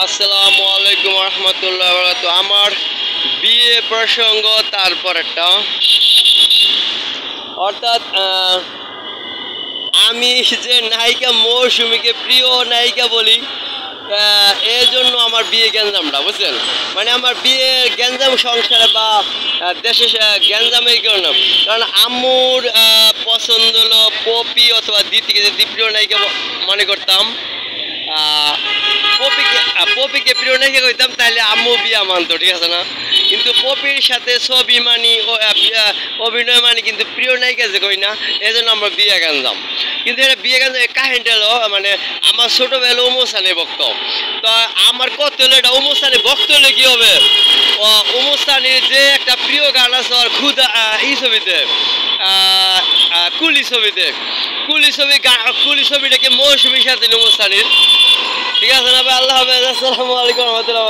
আসসালামু আলাইকুম রহমতুল্লাহ বারাকাতু। আমার বিয়ে প্রসঙ্গ তারপর একটা অর্থাৎ আমি যে নায়িকা মৌসুমীকে প্রিয় নায়িকা বলি, এর জন্য আমার বিয়ে গ্যাঞ্জামটা বুঝলেন, মানে আমার বিয়ে গ্যাঞ্জাম সংসারে বা দেশে গ্যাঞ্জাম এই কারণে, কারণ আম্মুর পছন্দ হলো পপি অথবা দিতিকে যদি প্রিয় নায়িকা মনে করতাম, পপিকে প্রিয় নায়িকা কইতাম তাহলে আম্মু বিয়া মানতো, ঠিক আছে না? কিন্তু পপির সাথে ছবি মানি ও অভিনয় মানি, কিন্তু প্রিয় নায়িকা যে কই না, এই জন্য আমরা বিয়ে গানলাম। কিন্তু এটা বিয়ে গান কাহিনীটা হলো, মানে আমার ছোটোবেলা উমুস্তানি ভক্ত, তো আমার কত হলো এটা উমুস্তানি ভক্ত হলে কী হবে, উমুস্তানির যে একটা প্রিয় গান আছে আর খুদা এই ছবিতে, কুলি ছবিতে, কুলি ছবিটাকে মৌসুমীর সাথে উমুস্তানির, ঠিক আছে না ভাই? আল্লাহ হাফেজ, আসসালামু আলাইকুম রহমতুল্লাহ।